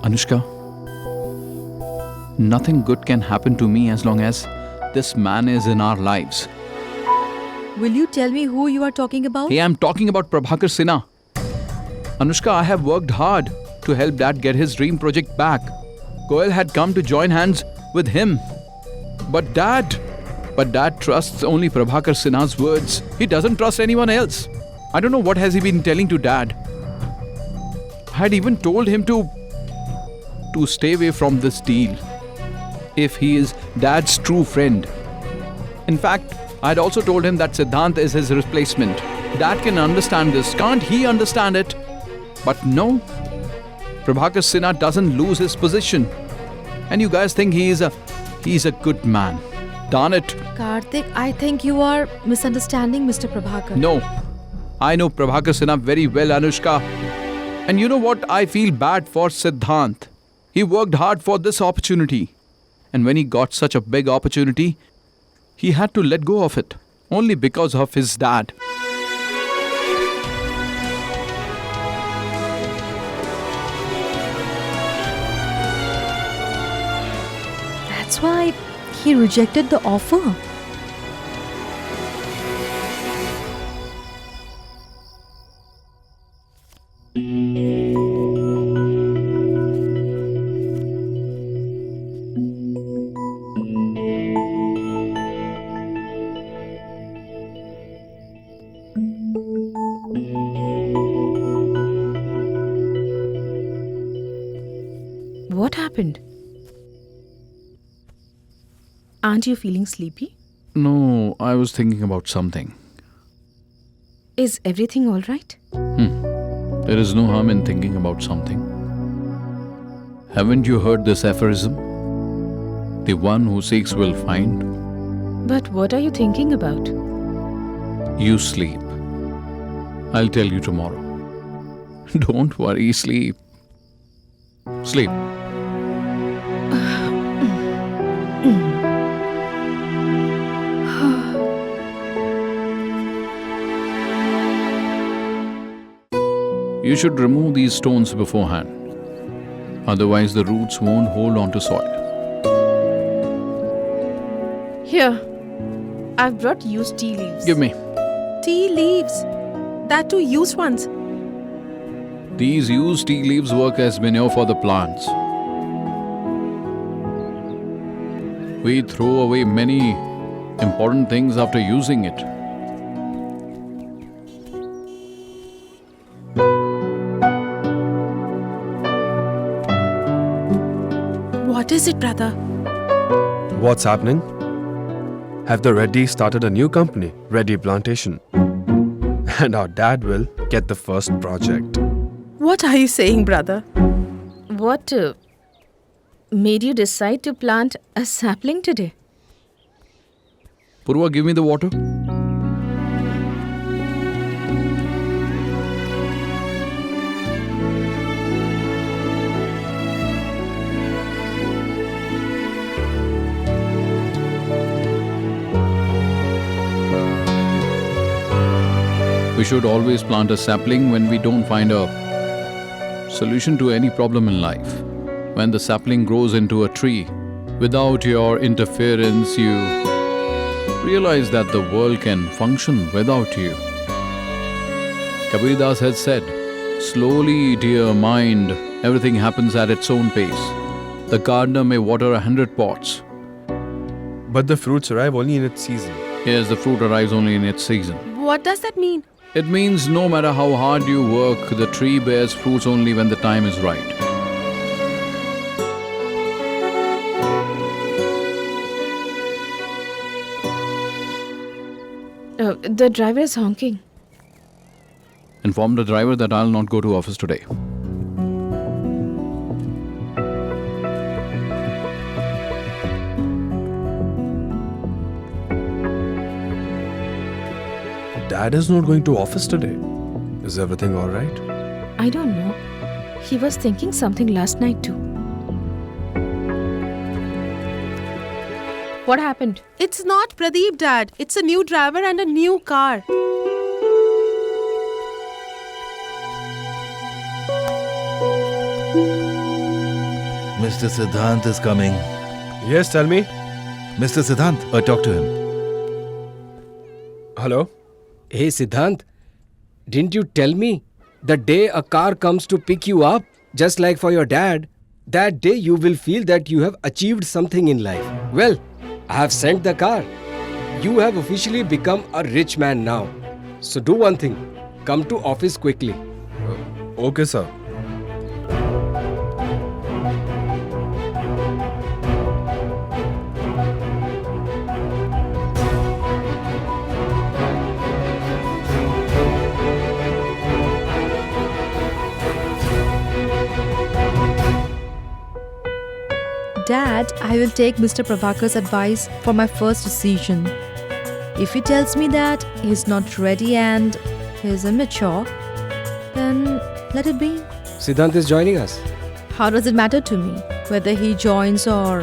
Anushka, nothing good can happen to me as long as this man is in our lives. Will you tell me who you are talking about? Hey, I'm talking about Prabhakar Sinha. Anushka, I have worked hard to help Dad get his dream project back. Goel had come to join hands with him. But Dad trusts only Prabhakar Sinha's words. He doesn't trust anyone else. I don't know what has he been telling to Dad. I had even told him to stay away from this deal if he is Dad's true friend. In fact, I had also told him that Siddhant is his replacement. Dad can understand this. Can't he understand it? But no. Prabhakar Sinha doesn't lose his position. And you guys think he's a good man. Darn it. Karthik, I think you are misunderstanding Mr. Prabhakar. No. I know Prabhakar Sinha very well, Anushka. And you know what? I feel bad for Siddhant. He worked hard for this opportunity. And when he got such a big opportunity, he had to let go of it. Only because of his dad. That's why he rejected the offer. What happened? Aren't you feeling sleepy? No, I was thinking about something. Is everything all right? There is no harm in thinking about something. Haven't you heard this aphorism? The one who seeks will find. But what are you thinking about? You sleep. I'll tell you tomorrow. Don't worry, sleep. Sleep. You should remove these stones beforehand. Otherwise, the roots won't hold on to soil. Here, I've brought used tea leaves. Give me. Tea leaves? That too used ones. These used tea leaves work as manure for the plants. We throw away many important things after using it. What is it, brother? What's happening? Have the Reddys started a new company, Reddy Plantation? And our dad will get the first project. What are you saying, brother? What made you decide to plant a sapling today? Purva, give me the water. We should always plant a sapling when we don't find a solution to any problem in life. When the sapling grows into a tree, without your interference, you realize that the world can function without you. Kabir Das had said, "Slowly, dear mind, everything happens at its own pace. The gardener may water 100 pots. But the fruits arrive only in its season. Yes, the fruit arrives only in its season." What does that mean? It means no matter how hard you work, the tree bears fruits only when the time is right. The driver is honking. Inform the driver that I'll not go to office today. Dad is not going to office today. Is everything all right? I don't know. He was thinking something last night too. What happened? It's not Pradeep, Dad. It's a new driver and a new car. Mr. Siddhant is coming. Yes, tell me. Mr. Siddhant, talk to him. Hello? Hey Siddhant, didn't you tell me the day a car comes to pick you up, just like for your dad, that day you will feel that you have achieved something in life? Well, I have sent the car. You have officially become a rich man now. So do one thing, come to office quickly. Okay, sir. Dad, I will take Mr. Prabhakar's advice for my first decision. If he tells me that he's not ready and he's immature, then let it be. Siddhant is joining us. How does it matter to me whether he joins or...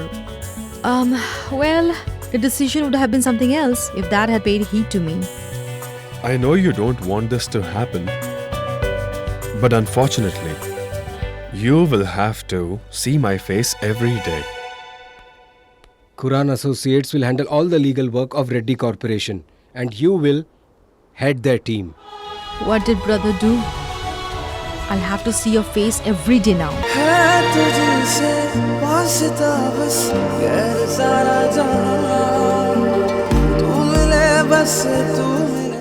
well, the decision would have been something else if Dad had paid heed to me. I know you don't want this to happen, but unfortunately, you will have to see my face every day. Kuran Associates will handle all the legal work of Reddy Corporation and you will head their team. What did brother do? I'll have to see your face every day now. है तुझसे वास्ता बस गैर सारा जहां तू मिले बस तू मिले